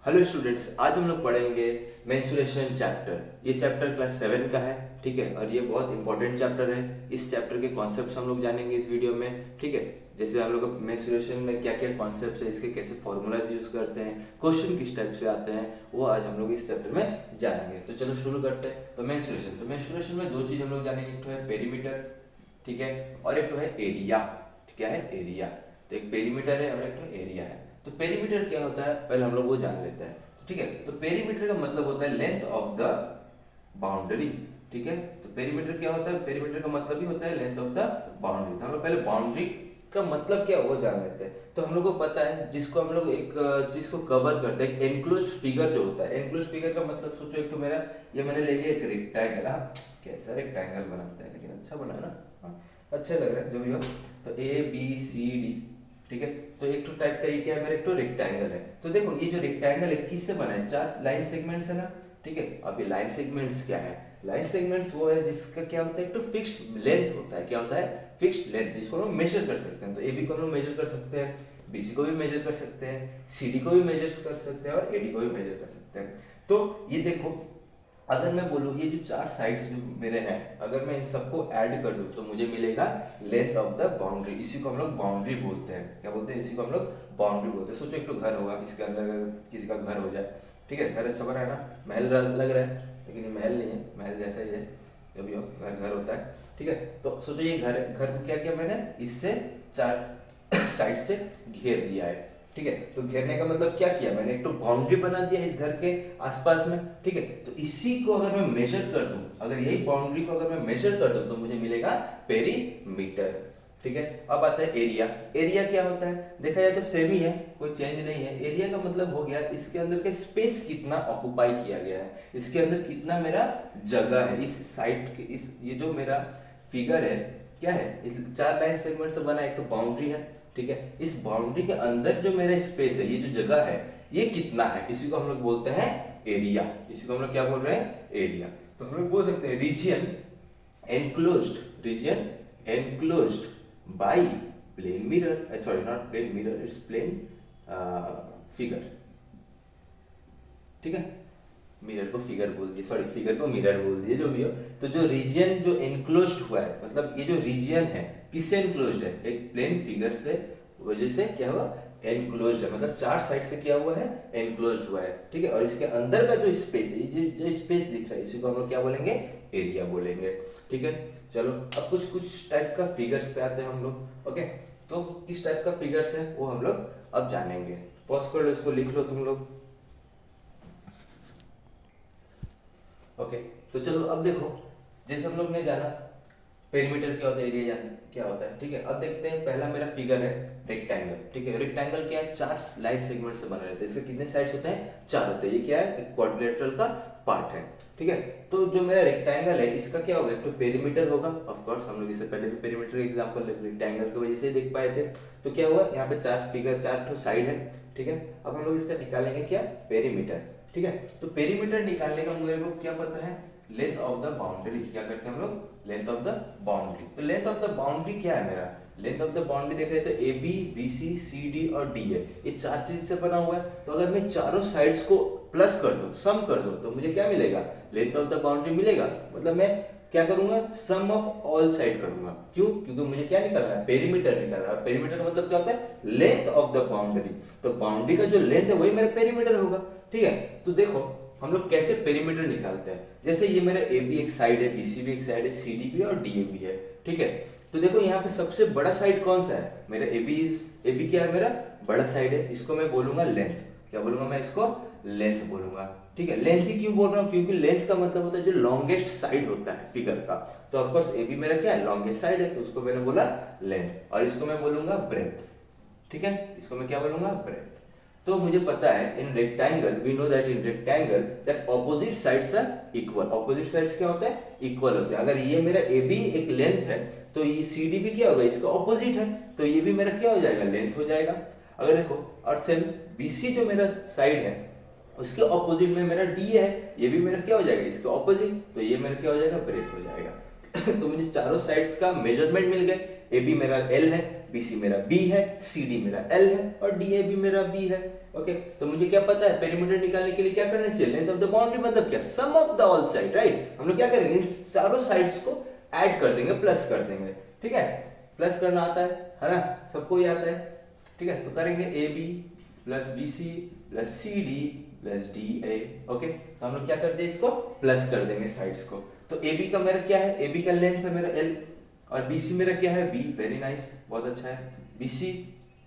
Hello students, आज हम लोग पढ़ेंगे मेंस्ट्रुएशन चैप्टर। ये चैप्टर क्लास 7 का है, ठीक है। और ये बहुत इंपॉर्टेंट चैप्टर है। इस चैप्टर के कॉन्सेप्ट्स हम लोग जानेंगे इस वीडियो में, ठीक है। जैसे हम लोग मेंस्ट्रुएशन में क्या क्या कॉन्सेप्ट्स है, इसके कैसे फॉर्मूलाज यूज करते हैं, क्वेश्चन किस टाइप से आते हैं, वो आज हम लोग इस चैप्टर में जानेंगे। तो चलो शुरू करते हैं। तो मेंस्ट्रुएशन में दो चीज हम लोग जानेंगे, एक तो है पेरीमीटर, ठीक है, और एक तो है एरिया। क्या है? एरिया। तो एक पेरीमीटर है और एक तो एरिया है। तो पेरीमीटर क्या होता है पहले हम लोग वो जान लेते हैं, ठीक है। तो पेरीमीटर का मतलब होता है लेंथ ऑफ द बाउंड्री, ठीक है। तो पेरीमीटर क्या होता है? पेरीमीटर का मतलब ही होता है लेंथ ऑफ द बाउंड्री। तो हम लोग पहले बाउंड्री का मतलब क्या वो जान लेते हैं। तो हम लोग को पता है, जिसको हम लोग एक चीज को कवर करते हैं, एनक्लोज्ड फिगर जो होता है। एनक्लोज्ड फिगर का मतलब सोचो, एक तो मेरा ये मैंने ले लिया एक रेक्टेंगल। हाँ, कैसा रेक्टेंगल बनाते हैं, लेकिन अच्छा बना है ना। हाँ, अच्छा लग रहा है जो भी हो। तो ए बी सी डी, ठीक है। तो एक तो टाइप का ये क्या है मेरा, एक तो रेक्टेंगल है। तो देखो ये जो रेक्टेंगल है किससे बना है? चार लाइन सेगमेंट्स है ना, ठीक है। अब ये लाइन सेगमेंट्स क्या है? लाइन सेगमेंट्स वो है जिसका क्या होता है, एक तो फिक्स्ड लेंथ होता है। क्या होता है? फिक्स्ड लेंथ, जिसको हम मेजर कर सकते हैं। तो ए बी को हम मेजर कर सकते हैं, बीसी को भी मेजर कर सकते हैं, सीडी को भी मेजर कर सकते हैं और एडी को भी मेजर कर सकते हैं। तो ये देखो, अगर मैं बोलूँ ये जो चार साइड्स मेरे हैं, अगर मैं इन सबको ऐड कर दूं तो मुझे मिलेगा लेंथ ऑफ द बाउंड्री। इसी को हम लोग बाउंड्री बोलते हैं। क्या बोलते हैं? इसी को हम लोग बाउंड्री बोलते हैं। सोचो एक तो घर होगा, इसके अंदर अगर किसी का घर हो जाए, ठीक है, घर अच्छा बना है ना, महल लग रहा है, लेकिन ये महल नहीं है, महल जैसा ही है, जब भी हो घर घर होता है, ठीक है। तो सोचो ये घर है, घर को क्या किया मैंने, इससे चार साइड से घेर दिया है, ठीक है। तो घेरने का मतलब क्या किया मैंने, एक तो बाउंड्री बना दिया इस घर के आसपास में, ठीक है। तो इसी को अगर मैं मेजर कर दूं, अगर यही बाउंड्री को अगर मैं मेजर कर दूं तो मुझे मिलेगा पेरीमीटर, ठीक है। अब आता है एरिया। एरिया क्या होता है? देखा जाए तो सेम ही है, कोई चेंज नहीं है। एरिया का मतलब हो गया इसके अंदर के स्पेस कितना ऑक्युपाई किया गया है, इसके अंदर कितना मेरा जगह है, इस साइड के इस ये जो मेरा फिगर है क्या है, इस चार लाइन सेगमेंट से बना एक तो बाउंड्री है, ठीक है। इस बाउंड्री के अंदर जो मेरा स्पेस है, ये जो जगह है, ये कितना है, इसी को हम लोग बोलते हैं एरिया। इसी को हम लोग क्या बोल रहे हैं? एरिया। तो हम लोग बोल सकते हैं region enclosed, region enclosed by plane mirror, sorry not plane mirror, it's plane figure, ठीक है। मिरर को फिगर बोल दिए, सॉरी फिगर को मिरर बोल दिए, जो भी हो। तो जो रीजन जो एनक्लोज्ड हुआ है, मतलब ये जो रीजन है किससे एनक्लोज्ड है? एक प्लेन फिगर से वजह से क्या हुआ, एनक्लोज्ड है, मतलब चार साइड से क्या हुआ है, एनक्लोज्ड हुआ है, ठीक है। और इसके अंदर का जो स्पेस है, ये जो स्पेस दिख रहा है, इसी को हम लोग क्या बोलेंगे? एरिया बोलेंगे, ठीक है। चलो अब कुछ कुछ टाइप का फिगर्स पे आते हैं हम लोग, ओके। तो किस टाइप का फिगर्स है वो हम लोग अब जानेंगे। पॉज कर लो, इसको लिख लो तुम लोग, ओके। तो चलो अब देखो, जैसे हम लोग ने जाना पेरीमीटर क्या होता है, एरिया क्या होता है, ठीक है। अब देखते हैं, पहला मेरा फिगर है रेक्टेंगल, ठीक है। रेक्टेंगल क्या है? चार लाइन सेगमेंट से बना रहता है। इसके कितने साइड्स होते हैं? चार होते हैं। ये क्या है? क्वाड्रिलेटरल का पार्ट है, ठीक है। तो जो मेरा रेक्टेंगल है इसका क्या होगा, एक तो पेरीमीटर होगा, ऑफ कोर्स हम लोग इससे पहले भी पेरीमीटर एग्जांपल रेक्टेंगल की वजह से देख पाए थे। तो क्या हुआ, यहाँ पे चार फिगर, चार ठो साइड है, ठीक है। अब हम लोग इसका निकालेंगे क्या, पेरीमीटर, ठीक है। तो पेरीमीटर निकालने का मेरे को क्या पता है, लेंथ ऑफ द बाउंड्री। क्या करते हैं हम लोग? Length of the boundary. तो लेंथ ऑफ द बाउंड्री क्या है मेरा? लेंथ ऑफ द बाउंड्री देख रहे हैं तो A B B C C D और डी है, ये चार चीज से बना हुआ है। तो अगर मैं चारों साइड्स को प्लस कर दूं, सम कर दूं, तो मुझे क्या मिलेगा? लेंथ ऑफ द बाउंड्री मिलेगा। मतलब मैं क्या करूंगा, सम ऑफ ऑल साइड करूंगा। क्यों? क्योंकि मुझे क्या निकालना है, पेरीमीटर निकालना है। पेरीमीटर का मतलब क्या होता है? Length of the boundary. तो बाउंड्री का जो लेंथ है वही मेरा पेरीमीटर होगा, ठीक है। तो देखो हम लोग कैसे पेरीमीटर निकालते हैं। जैसे ये मेरा ए बी एक साइड है, बी सी भी एक साइड है, सी डी भी और डी ए भी है, ठीक है। तो देखो यहाँ पे सबसे बड़ा साइड कौन सा है मेरा? ए बी क्या है मेरा? बड़ा साइड है। इसको मैं बोलूंगा लेंथ। क्या बोलूंगा मैं इसको? लेंथ बोलूंगा, ठीक है। लेंथ ही क्यों बोल रहा हूँ? क्योंकि लेंथ का मतलब होता है जो लॉन्गेस्ट साइड होता है फिगर का। तो ऑफकोर्स ए बी मेरा क्या है? लॉन्गेस्ट साइड है, तो उसको मैंने बोला लेंथ। और इसको मैं बोलूंगा ब्रेथ, ठीक है। इसको मैं क्या बोलूंगा? ब्रेथ। तो मुझे पता है in rectangle we know that in rectangle that opposite sides are equal. Opposite sides क्या होते हैं? इक्वल होते हैं। अगर ये मेरा ए बी एक लेंथ है तो ये सी डी भी क्या होगा? इसका ऑपोजिट है, तो ये भी मेरा क्या हो जाएगा? लेंथ हो जाएगा। अगर देखो और सेम बी सी जो मेरा साइड है उसके ऑपोजिट में मेरा डी है, ये भी मेरा क्या हो जाएगा? इसके ऑपोजिट, तो ये मेरा क्या हो जाएगा? ब्रेथ हो जाएगा। तो मुझे चारों साइड्स का मेजरमेंट मिल गए। ए बी मेरा एल है, BC मेरा B है, CD मेरा L है और DA भी मेरा B है। ओके, तो मुझे क्या पता है, पेरीमीटर निकालने के लिए क्या करना चाहिए, लेंथ ऑफ द बाउंड्री मतलब क्या, sum of the all side, right. हम लोग क्या करेंगे, इन चारों साइड्स को ऐड कर देंगे, प्लस कर देंगे, ठीक है। प्लस करना आता है ना, सबको ही आता है, ठीक है। तो करेंगे AB plus BC plus CD plus DA। Okay, तो हम लोग क्या करते हैं, इसको प्लस कर देंगे साइड्स को। तो AB का मेरा क्या है, AB का लेंथ है मेरा L और BC मेरा क्या है, B। वेरी नाइस, बहुत अच्छा है। BC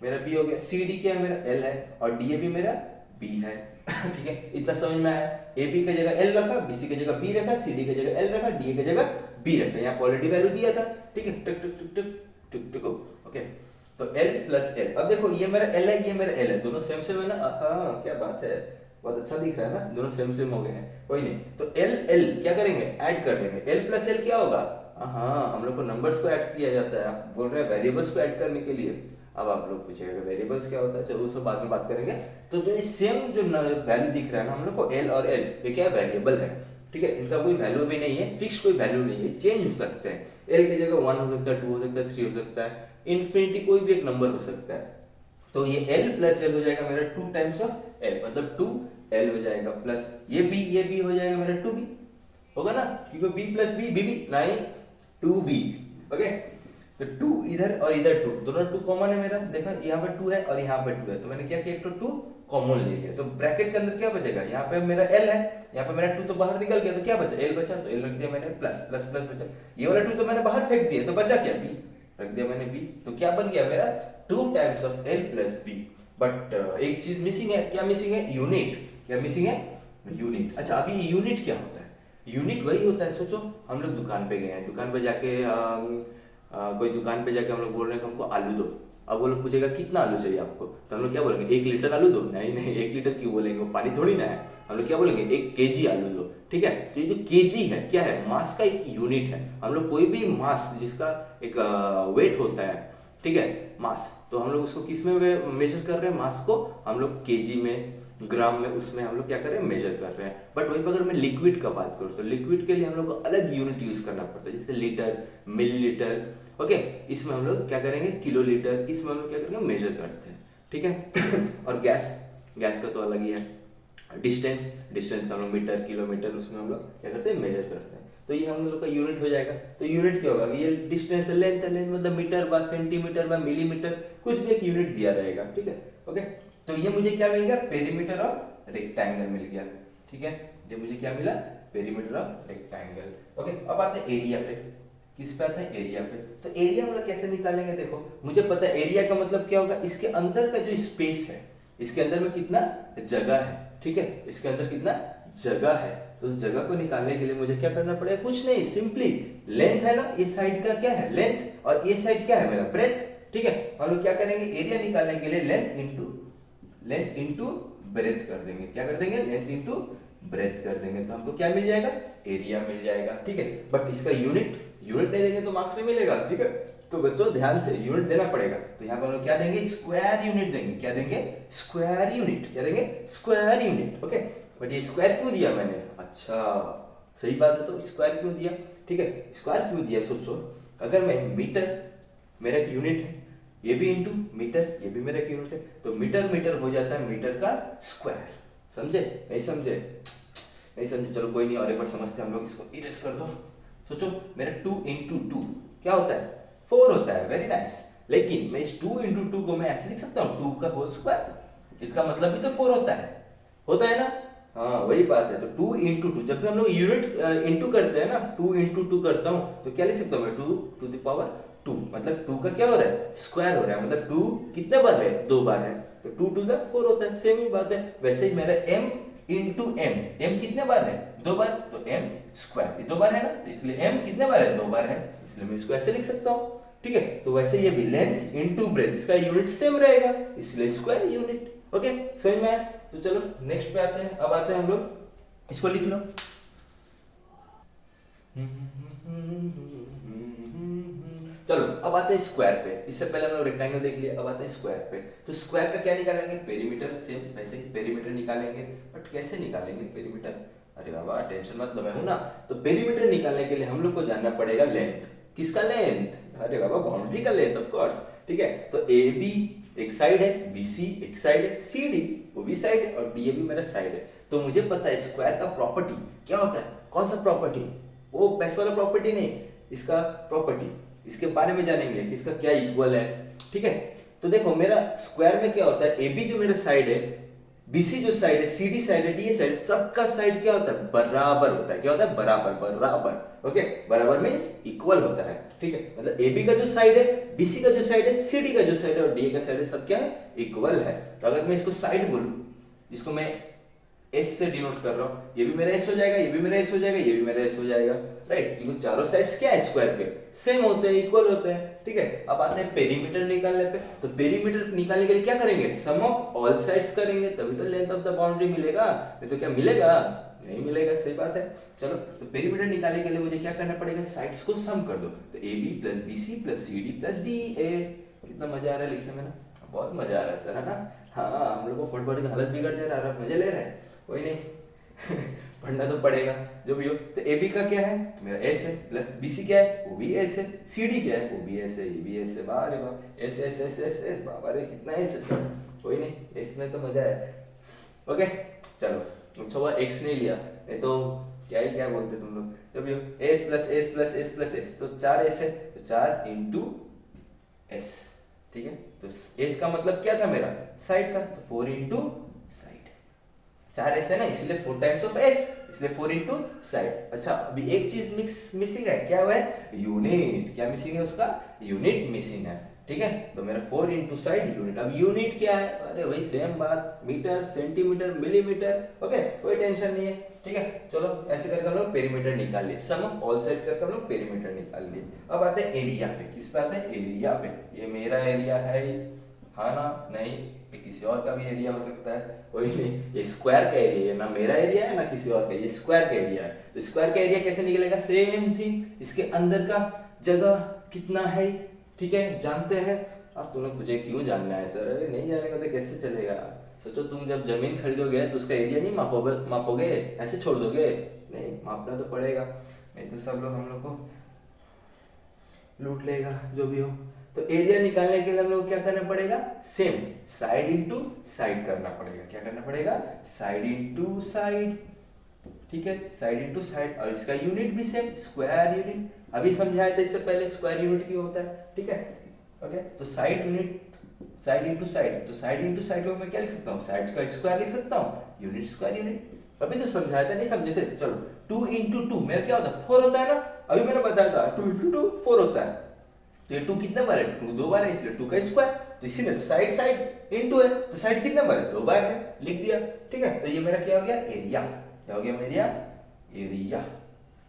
मेरा B हो गया, CD क्या है मेरा L है और DA भी मेरा B है। ठीक है, इतना समझ में आया। AB की जगह L रखा, BC की जगह B रखा, CD की जगह L रखा, DA की जगह B रखा। यहाँ ऑलरेडी वैल्यू दिया था, ठीक है। टक टक टक टक टक टक। ओके, तो L प्लस L। अब देखो ये मेरा L है, ये मेरा L है, दोनों सेम सेम है ना। हाँ, क्या बात है, बहुत अच्छा दिख रहा है ना, दोनों सेम सेम हो गए हैं। कोई नहीं, तो L L क्या करेंगे, ऐड कर देंगे। L प्लस L क्या होगा, हाँ, हम लोग को नंबर्स को ऐड किया जाता है। आप बोल रहे हैं वेरिएबल्स को ऐड करने के लिए। अब आप लोग पूछेगा वेरिएबल्स क्या होता है, चलो उसको बाद में बात करेंगे। तो जो सेम जो वैल्यू दिख रहा है ना हम लोग को, L और L, ये क्या वेरिएबल है, ठीक है। इनका कोई वैल्यू भी नहीं है, फिक्स कोई वैल्यू नहीं है, चेंज हो सकते हैं। L की जगह 1 हो सकता है, 2 हो सकता है, 3 हो सकता है, इन्फिनिटी कोई भी एक नंबर हो सकता है। तो ये L प्लस L हो जाएगा मेरा 2 टाइम्स ऑफ L, मतलब 2L हो जाएगा, प्लस ये B हो जाएगा मेरा 2B होगा ना, क्योंकि B प्लस B B नहीं 2B। ओके, तो 2 इधर और इधर 2, दोनों 2 कॉमन है मेरा। देखा, यहाँ पे 2 है और यहाँ पे 2 है, तो मैंने क्या किया, एक तो 2 कॉमन ले लिया। तो ब्रैकेट के अंदर क्या बचेगा, यहाँ पे मेरा L है, यहाँ पे मेरा 2 तो बाहर निकल गया, तो क्या बचा, L बचा, तो L रख दिया मैंने, प्लस प्लस प्लस बचा। ये वाला 2 तो मैंने बाहर फेंक दिया, तो बचा क्या, B रख दिया मैंने B। तो क्या बन गया मेरा 2 times of L plus B। But एक चीज मिसिंग है, क्या मिसिंग है, यूनिट। क्या मिसिंग है, यूनिट। अच्छा, अभी यूनिट क्या होता है, यूनिट वही होता है, सोचो हम लोग दुकान पे गए हैं, दुकान पे जाके कोई दुकान पे जाके हम लोग बोल रहे हैं कि हमको आलू दो। अब वो लोग पूछेगा कितना आलू चाहिए आपको, तो हम लोग क्या बोलेंगे, 1 लीटर आलू दो। नहीं नहीं, 1 लीटर क्यों बोलेंगे, वो पानी थोड़ी ना है। हम लोग क्या बोलेंगे, 1 केजी आलू दो, ठीक है। तो ये जो केजी है क्या है, मास का एक यूनिट है। हम लोग कोई भी मास जिसका एक वेट होता है, ठीक है, मास, तो हम लोग उसको किस में मेजर कर रहे हैं, मास को हम लोग केजी में, ग्राम में, उसमें हम लोग क्या कर रहे हैं, मेजर कर रहे हैं। बट वहीं पर अगर मैं लिक्विड का बात करूँ, तो लिक्विड के लिए हम लोग को अलग यूनिट यूज करना पड़ता है, जैसे लीटर, मिलीलीटर। ओके, इसमें हम लोग क्या करेंगे, किलोलीटर, इसमें हम लोग क्या करेंगे, मेजर करते हैं, ठीक है। और गैस का तो अलग ही है। डिस्टेंस का हम लोग मीटर, किलोमीटर, उसमें हम लोग क्या करते हैं, मेजर करते हैं। तो ये हम लोग का यूनिट हो जाएगा। तो यूनिट क्या होगा, ये डिस्टेंस है, लेंथ है, लेंथ मतलब मीटर बा सेंटीमीटर बा मिलीमीटर, कुछ भी एक यूनिट दिया रहेगा, ठीक है। ओके, तो ये मुझे क्या मिल गया, पेरीमीटर ऑफ रेक्टेंगल मिल गया, ठीक है। ये मुझे क्या मिला, पेरीमीटर ऑफ रेक्टेंगल। ओके, अब आते हैं एरिया पे। किस पे आता है, एरिया पे। तो एरिया मतलब कैसे निकालेंगे, देखो मुझे पता है एरिया का मतलब क्या होगा, इसके अंदर का जो स्पेस है, इसके अंदर में कितना जगह है, ठीक है, इसके अंदर कितना जगह है। तो उस जगह को निकालने के लिए मुझे क्या करना पड़ेगा, कुछ नहीं, सिंपली लेंथ है ना, इस साइड का क्या है, लेंथ, और ये साइड क्या है मेरा, ब्रेथ, ठीक है। हम लोग क्या करेंगे, एरिया निकालने के लिए लेंथ इंटू ब्रेथ कर देंगे। क्या कर देंगे, लेंथ इंटू ब्रेथ कर देंगे, तो हमको क्या मिल जाएगा, एरिया मिल जाएगा, ठीक है। बट इसका यूनिट नहीं देंगे तो मार्क्स नहीं मिलेगा, ठीक है। तो बच्चों ध्यान से यूनिट देना पड़ेगा। तो यहाँ पर हम लोग क्या देंगे, स्क्वायर यूनिट देंगे। क्या देंगे, स्क्वायर यूनिट। क्या देंगे, स्क्वायर यूनिट। ओके, बट ये स्क्वायर क्यों दिया मैंने, अच्छा सही बात है, तो स्क्वायर क्यों दिया, ठीक है। स्क्वायर क्यों दिया, सोचो, अगर मैं मीटर मेरा एक यूनिट है, ये भी इंटू मीटर, ये भी मेरा एक यूनिट है, तो मीटर हो जाता है मीटर का स्क्वायर। समझे, नहीं समझे, चलो कोई नहीं, और एक बार समझते हैं हम लोग, इसको इरेज कर दो। सोचो मेरा 2 इंटू 2 क्या होता है, 4 होता है, वेरी नाइस। लेकिन मैं इस 2 इंटू 2 को मैं ऐसे लिख सकता हूँ, 2 का होल स्क्वायर, इसका मतलब भी तो 4 होता है ना। हाँ वही बात है। तो 2 इंटू 2, जब भी हम लोग यूनिट इंटू करते हैं ना, 2 इंटू 2 करता हूँ, तो क्या लिख सकता हूँ मैं, 2 टू द पावर 2, मतलब 2 का क्या हो रहा है, स्क्वायर हो रहा है, मतलब 2 कितने बार है, 2 बार है, तो 2 2 जा 4 होता है, सेम ही बात है। वैसे ही मेरा m इंटू m कितने बार है, 2 बार, तो m स्क्वायर 2 बार है ना, तो इसलिए m कितने बार है, 2 बार है, इसलिए मैं इसको ऐसे लिख सकता हूँ, ठीक है। तो वैसे ये भी लेंथ इंटू ब्रेथ, इसका यूनिट सेम रहेगा, इसलिए स्क्वायर यूनिट। ओके, समझ में आया। तो चलो नेक्स्ट पे आते हैं। अब आते हैं हम लोग, इसको लिख लो, चलो अब आते हैं स्क्वायर पे। इससे पहले हम लोग रेक्टेंगल देख लिया, अब आते हैं स्क्वायर पे। तो स्क्वायर का क्या निकालेंगे, पेरीमीटर, सेम वैसे ही पेरीमीटर निकालेंगे। बट कैसे निकालेंगे पेरीमीटर, अरे बाबा टेंशन मत लो, मैं हूं ना। तो पेरीमीटर निकालने के लिए हम लोग को जानना पड़ेगा लेंथ, किसका लेंथ, अरे बाबा बाउंड्री का लेंथ ऑफ कोर्स, ठीक है। तो ए बी एक साइड है, बी सी एक साइड है, सी डी वो भी साइड है और डी ए भी मेरा साइड है। तो मुझे पता है स्क्वायर का प्रॉपर्टी क्या होता है, कौन सा प्रॉपर्टी, वो पैसे वाला प्रॉपर्टी नहीं, इसका प्रॉपर्टी, इसके बारे में जानेंगे कि इसका क्या इक्वल है, ठीक है। तो देखो मेरा स्क्वायर में क्या होता है, ए बी जो मेरा साइड है, बीसी जो साइड है, सीडी साइड है, डीए साइड, सबका साइड क्या होता है, बराबर होता है। क्या होता है, बराबर, बराबर, ओके। बराबर मींस इक्वल होता है, ठीक है। मतलब एबी का जो साइड है, बीसी का जो साइड है, सीडी का जो साइड है और डीए का साइड है, सब क्या है, इक्वल है। तो अगर मैं इसको साइड बोलूं, जिसको मैं एस से डिनोट कर रहा हूं, ये भी मेरा एस हो जाएगा, ये भी मेरा एस हो जाएगा, ये भी मेरा एस हो जाएगा, राइट। क्योंकि चारों साइड्स क्या है स्क्वायर के, सेम होते हैं, इक्वल होते हैं, ठीक है। अब आते हैं पेरीमीटर निकालने पे। तो पेरीमीटर निकालने के लिए क्या करेंगे, सम ऑफ ऑल साइड्स करेंगे, तभी तो लेंथ ऑफ द बाउंड्री मिलेगा, नहीं तो क्या मिलेगा, नहीं मिलेगा, सही बात है। चलो तो पेरीमीटर निकालने के लिए मुझे क्या करना पड़ेगा, साइड्स को सम कर दो। तो A B plus B C plus C D plus D A. कितना मजा आ रहा है लिखने में ना, बहुत मजा आ रहा है सर, है ना। हाँ, हम लोग को पढ़ पढ़ के हालत बिगड़ जा रहा है, मजे ले रहे हैं, कोई नहीं पढ़ना तो पड़ेगा जो भी हो। तो ए बी का क्या है, मेरा एस है, प्लस बी सी क्या है, वो भी एस है, सी डी क्या है, वो भी एस है, ये भी एस है, वाह रे वाह, एस एस एस एस एस, बाबा रे कितना एस है सर, कोई नहीं, इसमें तो मजा है, ओके। चलो अच्छा हुआ एक्स नहीं लिया, नहीं तो क्या ही क्या बोलते तुम लोग, जो भी हो। S plus S plus S plus S, तो 4 एस है, तो 4 इंटू एस, ठीक है। तो एस का मतलब क्या था, मेरा साइड था, तो 4 इंटू साइड, 4 एस है ना, इसलिए 4 टाइम्स ऑफ एस, इसलिए 4 इंटू साइड। अच्छा अभी एक चीज मिसिंग है, क्या हुआ है, यूनिट, क्या मिसिंग है, उसका यूनिट मिसिंग है, ठीक है। तो मेरा 4 इंटू साइड यूनिट, अब यूनिट क्या है, अरे वही सेम बात, मीटर सेंटीमीटर मिलीमीटर, ओके, कोई टेंशन नहीं है, ठीक है। चलो ऐसे करके हम लोग पेरीमीटर निकाल लिए, सम ऑफ ऑल साइड करके हम लोग पेरीमीटर निकाल लिए। अब आते हैं एरिया पे, किस पे आते हैं, एरिया पे। ये मेरा एरिया है, हाँ ना, नहीं, ये किसी और का भी एरिया हो सकता है, कोई नहीं, ये स्क्वायर का एरिया है ना, मेरा एरिया है ना किसी और का, ये स्क्वायर का एरिया है। तो स्क्वायर का एरिया कैसे निकलेगा, सेम थिंग, इसके अंदर का जगह कितना है, ठीक है, जानते हैं। अब तुम लोग, मुझे क्यों जानना है सर, अरे नहीं जानेगा तो कैसे चलेगा। सोचो तुम जब जमीन खरीदोगे तो उसका एरिया नहीं मापोगे, ऐसे छोड़ दोगे, नहीं, मापना तो पड़ेगा, नहीं तो सब लोग हम लोग को लूट लेगा, जो भी हो। तो एरिया निकालने के लिए हम लोग क्या करना पड़ेगा, सेम साइड इंटू साइड करना पड़ेगा, क्या करना पड़ेगा, साइड इंटू साइड, ठीक है, साइड इंटू साइड, और इसका यूनिट भी सेम, स्क्वायर यूनिट, अभी समझाया था इससे पहले स्क्वायर यूनिट क्यों होता है, ठीक है, ओके। तो side unit, side into side, तो साइड इंटू साइड को मैं क्या लिख सकता हूँ, साइड का स्क्वायर लिख सकता हूँ, यूनिट स्क्वायर यूनिट, अभी तो समझाया था, नहीं समझे थे, चलो। 2 इंटू 2 मेरा क्या होता है, 4 होता है ना, अभी मैंने बताया था 2 इंटू 2 4 होता है। तो ये 2 कितने बार है, 2 2 बार है, इसलिए 2 का स्क्वायर, तो इसीलिए तो साइड साइड इंटू है, तो साइड कितने बार है, 2 बार है, लिख दिया, ठीक है। तो ये मेरा क्या हो गया, एरिया, क्या हो गया मेरा एरिया,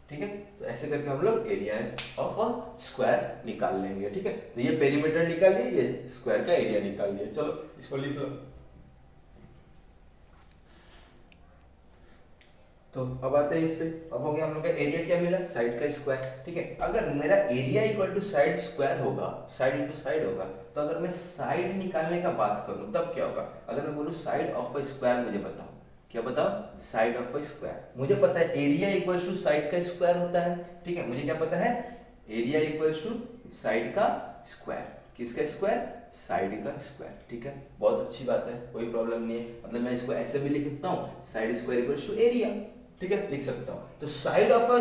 ठीक है। तो ऐसे करके हम लोग एरिया ऑफ अ स्क्वायर निकाल लेंगे, ठीक है। तो ये पेरीमीटर निकाल लिए, ये स्क्वायर का एरिया निकाल लिए, चलो इसको लिख लो। तो अब आते हैं इस पे, अब हो गया हम लोग का एरिया, क्या मिला, साइड का स्क्वायर, ठीक है। अगर मेरा area equal to side square होगा, साइड इंटू साइड होगा, तो अगर मैं साइड निकालने का बात करूं तब क्या होगा, अगर मैं बोलूं साइड ऑफ अ स्क्वायर, मुझे बताओ, क्या बताओ, साइड ऑफ अ स्क्वायर, मुझे पता है एरिया इक्वल टू साइड का स्क्वायर होता है, ठीक है। मुझे क्या पता है, एरिया इक्वल टू साइड का स्क्वायर, किसका स्क्वायर, साइड का स्क्वायर, ठीक है। बहुत अच्छी बात है, कोई प्रॉब्लम नहीं है, मतलब मैं इसको ऐसे भी लिख सकता हूँ, side square equal to area, ठीक है, लिख सकता हूँ। तो साइड ऑफ अ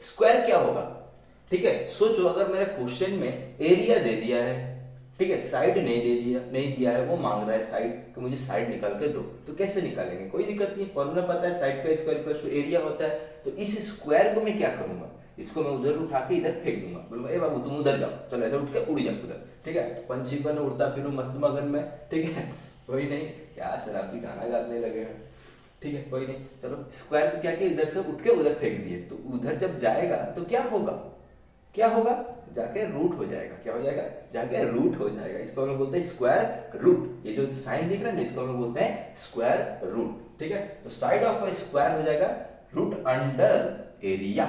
स्क्वायर क्या होगा, ठीक है। सोचो अगर मेरे क्वेश्चन में एरिया दे दिया है, ठीक है, साइड नहीं दिया है, वो मांग रहा है साइड, तो मुझे साइड निकाल के दो, तो कैसे निकालेंगे, कोई दिक्कत नहीं, फॉर्मूला पता है, साइड का स्क्वायर इक्वल टू एरिया होता है। तो इस स्क्वायर को मैं क्या करूंगा, इसको मैं उधर उठा के इधर फेंक दूंगा, बोलूंगा ए बाबू तुम उधर जाओ, चलो ऐसे उठ के उड़ जाओ उधर, ठीक है, पंछी बन उड़ता फिरूं मस्त मगन में, ठीक है, कोई नहीं, क्या सर आप भी गाना गाने लगे हैं, ठीक है, कोई नहीं। चलो स्क्वायर को क्या किया, इधर से उठ के उधर फेंक दिए, तो उधर जब जाएगा तो क्या होगा, क्या होगा, जाके रूट हो जाएगा, क्या हो जाएगा, जाके रूट हो जाएगा, इसको हम लोग बोलते हैं स्क्वायर रूट, ये जो साइन दिख रहा है ना, इसको हम लोग बोलते हैं स्क्वायर रूट, ठीक है। तो साइड ऑफ अ स्क्वायर हो जाएगा root under area,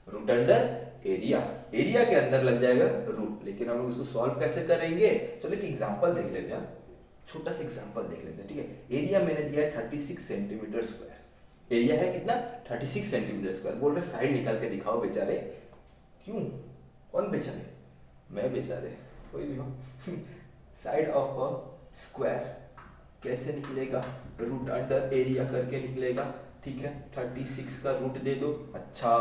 root under area, area के अंदर लग जाएगा रूट। लेकिन हम लोग इसको सॉल्व कैसे करेंगे, चलो एक एग्जांपल देख लेते हैं, छोटा सा एग्जांपल देख लेते हैं, ठीक है। एरिया मैंने दिया है 36 सेंटीमीटर स्क्वायर, एरिया है कितना, 36 सेंटीमीटर स्क्वायर, बोल रहे साइड निकाल के दिखाओ बेचारे, क्यों, कौन बेचारे? मैं बेचारे, कोई भी हो। साइड ऑफ अ स्क्वायर कैसे निकलेगा? रूट अंडर एरिया करके निकलेगा, ठीक है। 36 का रूट दे दो। अच्छा,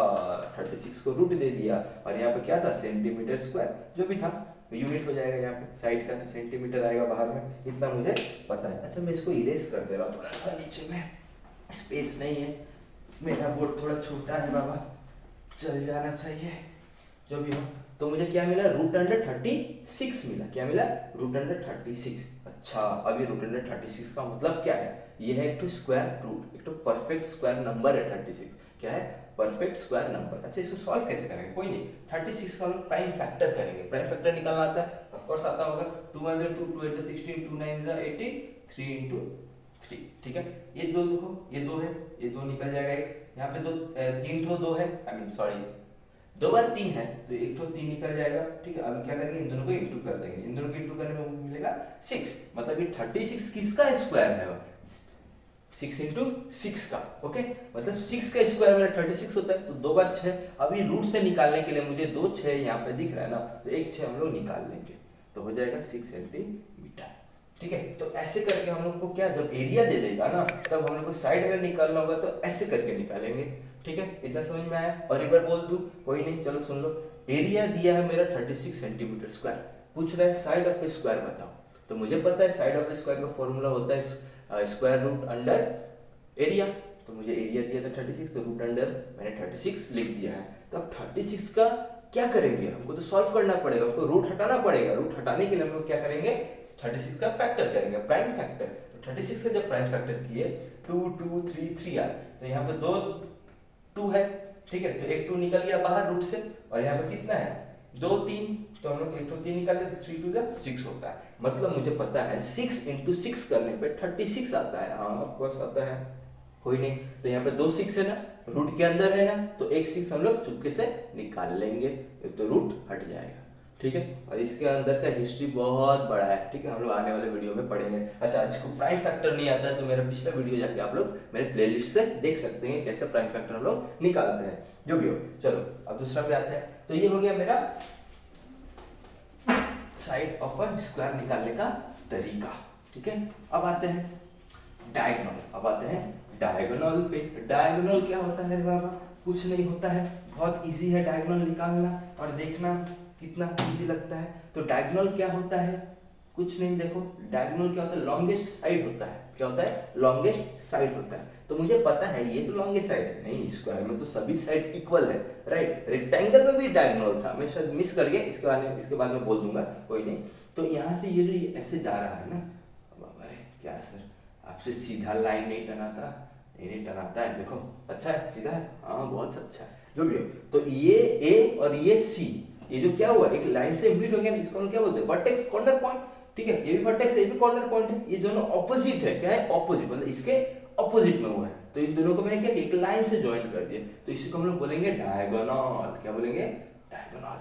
36 को रूट दे दिया और यहाँ पे क्या था? सेंटीमीटर स्क्वायर, जो भी था यूनिट हो जाएगा यहाँ पे। साइड का तो सेंटीमीटर आएगा बाहर में, इतना मुझे पता है। अच्छा, मैं इसको इरेज कर दे रहा हूँ थोड़ा सा, नीचे में स्पेस नहीं है, मेरा बोर्ड थोड़ा छोटा है बाबा, चल जाना चाहिए। जो भी हो, तो मुझे क्या मिला? रूट अंडर 36 मिला। क्या मिला? Root under 36। अच्छा, अभी रूट अंडर 36 का मतलब क्या है? ये है एक तो स्क्वायर रूट, एक तो परफेक्ट स्क्वायर नंबर है 36। क्या है? Perfect square number. अच्छा, इसको सॉल्व कैसे करेंगे? कोई नहीं, 36 का हम लोग प्राइम फैक्टर करेंगे। प्राइम फैक्टर निकालना आता है? ऑफ कोर्स आता होगा। 2 1 2 2 8 16 2 9 18 3 into 3, ठीक है। ये दो देखो, ये दो है, ये दो निकल जाएगा। एक यहाँ पे दो, तीन ठो दो है, आई मीन सॉरी, दो बार तीन है तो एक ठो तीन निकल जाएगा, ठीक है। अब क्या करेंगे? इन दोनों को इंटू कर देंगे। इन दोनों को इंटू करने में मिलेगा 6, मतलब ये 36 किसका स्क्वायर है? 6 इंटू 6 का, ओके। मतलब 6 का स्क्वायर मेरा 36 होता है, तो दो बार 6। अभी रूट से निकालने के लिए मुझे दो 6 यहाँ पे दिख रहा है ना, तो एक 6 हम लोग निकाल लेंगे, तो हो जाएगा 6 सेंटीमीटर, ठीक है। तो ऐसे करके हम लोग को क्या, जब एरिया दे देगा ना, तब हम लोग को साइड अगर निकालना होगा तो ऐसे करके निकालेंगे, ठीक है। इतना समझ में आया? और एक बार बोल दूं, कोई नहीं, चलो सुन लो। एरिया दिया है मेरा 36 सेंटीमीटर स्क्वायर, पूछ रहा है साइड ऑफ ए स्क्वायर बताओ। तो मुझे पता है साइड ऑफ ए स्क्वायर का फॉर्मूला होता है स्क्वायर रूट अंडर एरिया। तो मुझे एरिया दिया था 36, तो रूट अंडर मैंने 36 लिख दिया है। तो अब 36 का क्या करेंगे? हमको तो सॉल्व करना पड़ेगा, हमको रूट हटाना पड़ेगा। रूट हटाने के लिए हम लोग क्या करेंगे? 36 का फैक्टर करेंगे, प्राइम फैक्टर। तो 36 का जब प्राइम फैक्टर किए 2 2 3 3 आए, तो यहाँ पे दो 2 है, ठीक है। तो एक 2 निकल गया बाहर रूट से, और यहाँ पे कितना है? 2 3, तो हम लोग एक तो 3 निकालते तो 3 2 6 होता है। मतलब मुझे पता है 6 इंटू 6 करने पे 36 आता है। हाँ ऑफ कोर्स आता है, कोई नहीं। तो यहाँ पे 2 6 है ना, रूट के अंदर है ना, तो एक 6 हम लोग चुपके से निकाल लेंगे, तो रूट हट जाएगा, ठीक है। और इसके अंदर का हिस्ट्री बहुत बड़ा है, ठीक है, हम लोग आने वाले वीडियो में पढ़ेंगे। अच्छा, जिसको प्राइम फैक्टर नहीं आता है तो मेरा पिछला वीडियो जाके आप लोग मेरे प्लेलिस्ट से देख सकते हैं कैसे प्राइम फैक्टर हम लोग निकालते हैं, जो भी हो। चलो अब दूसरा पे आते हैं। तो ये हो गया मेरा साइड ऑफ अ स्क्वायर निकालने का तरीका, ठीक है। अब आते हैं डायगोनल। अब आते हैं डायगोनल पे। डायगोनल क्या होता है बाबा? कुछ नहीं होता है, बहुत इजी है डायगोनल निकालना, और देखना कितना इजी लगता है। तो डायगोनल क्या होता है? कुछ नहीं, देखो डायगोनल क्या होता है? लॉन्गेस्ट साइड होता है। क्या होता है? लॉन्गेस्ट साइड होता है। तो मुझे पता है ये तो लॉन्गेस्ट साइड है, नहीं स्क्वायर में तो सभी साइड इक्वल है, राइट। रेक्टेंगल में भी डायगोनल था, मैं शायद मिस कर गया, इसके बाद में बोल दूंगा, कोई नहीं। तो यहाँ से ये जो ऐसे जा रहा है ना, अरे क्या सर आपसे सीधा लाइन नहीं टनाता? नहीं टनाता है, देखो अच्छा है, सीधा है, हाँ बहुत अच्छा है, जो भी हो। तो ये ए और ये सी, ये जो क्या हुआ, एक लाइन से मीट हो गया, इसको हम क्या बोलते हैं? वर्टेक्स कॉर्नर पॉइंट, ठीक है। ये भी वर्टेक्स, ये भी कॉर्नर पॉइंट है, ये दोनों ऑपोजिट है। क्या है? ऑपोजिट, मतलब इसके ऑपोजिट में हुआ है। तो इन दोनों को मैंने क्या, एक लाइन से ज्वाइन कर दिया, तो इसी को हम लोग बोलेंगे डायगोनल। क्या बोलेंगे? डायगोनल,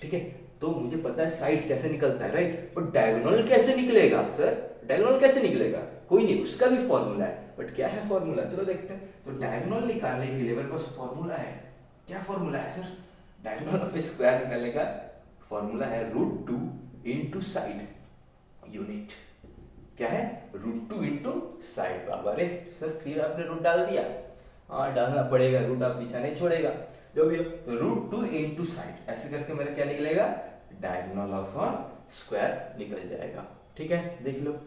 ठीक है। तो मुझे पता है साइड कैसे निकलता है, राइट, बट डायगोनल कैसे निकलेगा सर? डायगोनल कैसे निकलेगा? कोई नहीं, उसका भी फॉर्मूला है, बट क्या है फॉर्मूला, चलो देखते हैं। तो डायगोनल निकालने के लिए मेरे पास फॉर्मूला है। क्या फॉर्मूला है sir? Diagonal of A square निकालने का फॉर्मूला है √2 इंटू साइड यूनिट। क्या है? √2 इंटू साइड। बाबा रे सर, फिर आपने रूट डाल दिया? हाँ डालना पड़ेगा, रूट आप पीछा नहीं छोड़ेगा, जो भी हो। तो √2 इंटू साइड, ऐसे करके मेरा क्या निकलेगा? डायगोनल ऑफ अ स्क्वायर निकल जाएगा, ठीक है, देख लो।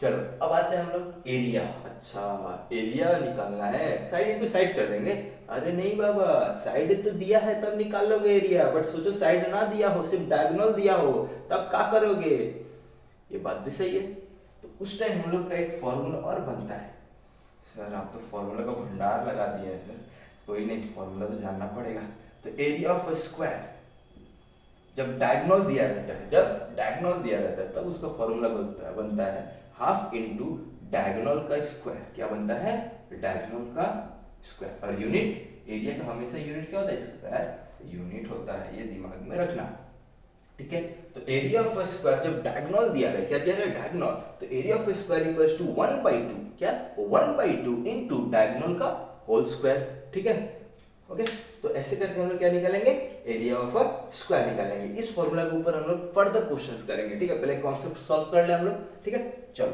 चलो अब आते हैं हम लोग एरिया। अच्छा, एरिया निकालना है, साइड इंटू साइड कर देंगे। अरे नहीं बाबा, साइड तो दिया है तब निकाल लोगे एरिया, बट सोचो साइड ना दिया हो, सिर्फ डायगोनल दिया हो, तब क्या करोगे? ये बात भी सही है। तो उस टाइम हम लोग का एक फॉर्मूला और बनता है। सर आप तो फॉर्मूला का भंडार लगा दिया है सर, कोई नहीं, फॉर्मूला तो जानना पड़ेगा। तो एरिया ऑफ अ स्क्वायर जब डायगोनल दिया रहता है, जब डायगोनल दिया रहता है तब उसका फॉर्मूला बनता है हाफ इंटू डायगोनल का स्क्वायर। क्या बनता है? डायगोनल का स्क्वायर। और यूनिट एरिया का हमेशा यूनिट क्या होता है? स्क्वायर यूनिट होता है, ये दिमाग में रखना, ठीक है। तो एरिया ऑफ अ स्क्वायर जब डायगोनल दिया है, क्या दिया है? डायगोनल। तो area of a square equals to 1/2, क्या 1/2 इंटू डायगोनल का होल स्क्वायर, ठीक है। ओके, तो ऐसे करके हम लोग क्या निकालेंगे, एरिया ऑफ अ स्क्वायर निकालेंगे। इस फॉर्मूला के ऊपर हम लोग फर्दर क्वेश्चंस करेंगे, ठीक है। पहले कॉन्सेप्ट सॉल्व कर ले हम लोग, ठीक है। चलो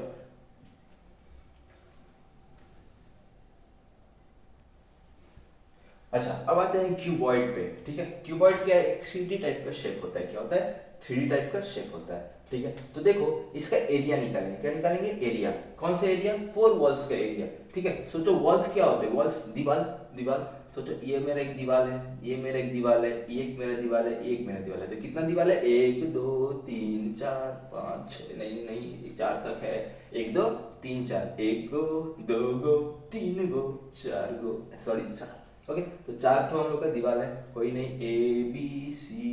अच्छा, अब आते हैं क्यूबॉइड पे, ठीक है। क्यूबॉइड क्या है, एक 3D टाइप का शेप होता है। क्या होता है, 3D टाइप का शेप होता है, ठीक है। तो देखो इसका एरिया निकालेंगे, क्या निकालेंगे, एरिया। कौन सा एरिया, 4 वॉल्स का एरिया, ठीक है। सोचो वॉल्स क्या होते हैं, वॉल्स दीवार, दीवार। सोचो ये मेरा एक दीवार है, ये मेरा एक दीवार है, ये एक मेरा दीवार है, ये एक मेरा दीवार है। तो कितना दीवार है, 1 2 3 4 5 6, नहीं नहीं 4 तक है, 1 2 3 4, 1 गो 2 गो 3 गो 4 गो, सॉरी 4। ओके, तो 4 तो हम लोग का दीवार है, कोई नहीं, ABCDEFGH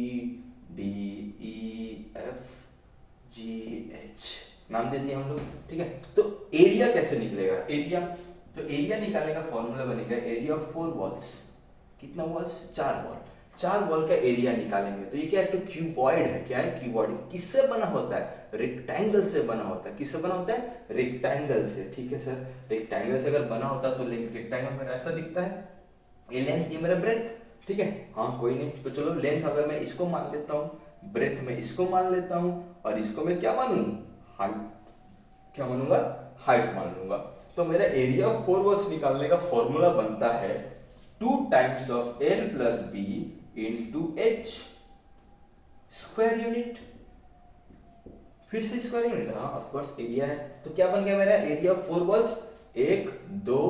नाम दे दिए हम लोग, ठीक है। तो एरिया कैसे निकलेगा, एरिया, तो एरिया निकालने का फॉर्मूला बनेगा एरिया ऑफ 4 वॉल्स। कितना वॉल्स, 4 वॉल। 4 वॉल का एरिया निकालेंगे। तो ये क्या है, तो क्यूबॉइड है। क्या है, क्यूबॉइड। किससे बना होता है, रेक्टेंगल से बना होता है। किससे बना होता है, रेक्टेंगल से, ठीक है सर। रेक्टेंगल से अगर बना होता तो रेक्टेंगल मेरा ऐसा दिखता है, ये लेंथ, ये मेरा ब्रेथ, ठीक है। हाँ कोई नहीं, तो चलो लेंथ अगर मैं इसको मान लेता हूँ, ब्रेथ में इसको मान लेता हूँ, और इसको मैं क्या मानूं, हाइट, क्या मानूंगा, हाइट मान लूंगा। तो मेरा एरिया ऑफ 4 वॉल्स निकालने का फॉर्मूला बनता है 2 times of L plus B into H square unit. फिर से स्क्वायर यूनिट, हाँ ऑफ कोर्स एरिया है। तो क्या बन गया मेरा एरिया ऑफ 4 वॉल्स, 1 2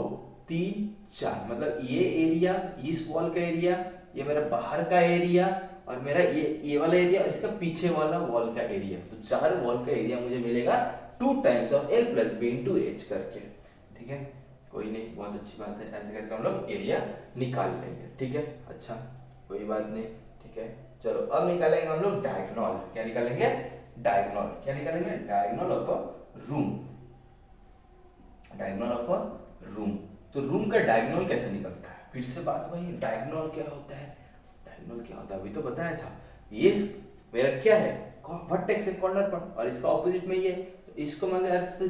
3 4, मतलब ये एरिया, इस वॉल का एरिया, ये मेरा बाहर का एरिया, और मेरा ये वाला एरिया, और इसका पीछे वाला वॉल का एरिया। तो 4 वॉल का एरिया मुझे मिलेगा 2 times of L plus B into H करके, ठीक है। कोई नहीं, बहुत अच्छी बात है, ऐसे करके हम लोग एरिया निकाल लेंगे, ठीक है। अच्छा कोई बात नहीं, ठीक है। चलो अब निकालेंगे हम लोग डायगोनल। क्या निकालेंगे, डायगोनल। क्या निकालेंगे, diagonal of a room, diagonal of a room. तो रूम का डायगोनल कैसे निकलता है, फिर से बात वही, डायगोनल क्या होता है, डायगोनल क्या होता है अभी तो बताया था। ये मेरा क्या है, वर्टेक्स है कॉर्नर पर, और इसका ऑपोजिट में ये, इसको मैं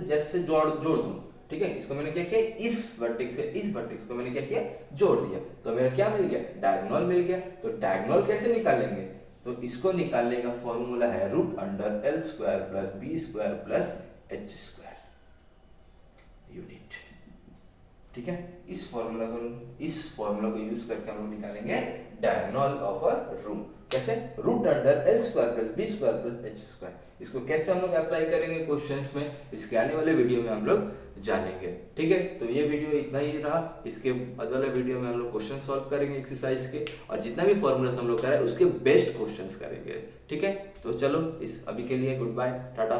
जैसे जोड़ दूं, ठीक है। इसको मैंने क्या किया, इस वर्टेक्स से इस वर्टेक्स को मैंने क्या किया, जोड़ दिया, तो मेरा क्या मिल गया, डायगोनल मिल गया। तो डायगोनल कैसे निकालेंगे, तो इसको निकालने का फॉर्मूला है root under L square plus B square plus H square unit, ठीक है। इस फॉर्मूला को यूज करके हम लोग निकालेंगे डायगोनल ऑफ अ रूम। कैसे, root under L square plus B square plus H square. इसको कैसे हम लोग अप्लाई करेंगे क्वेश्चंस में, इसके आने वाले वीडियो में हम लोग जानेंगे, ठीक है। तो ये वीडियो इतना ही रहा। इसके अगले वीडियो में हम लोग क्वेश्चन सॉल्व करेंगे एक्सरसाइज के, और जितना भी फॉर्मूलास हम लोग करें उसके बेस्ट क्वेश्चंस करेंगे, ठीक है। तो चलो इस अभी के लिए गुड बाय, टाटा।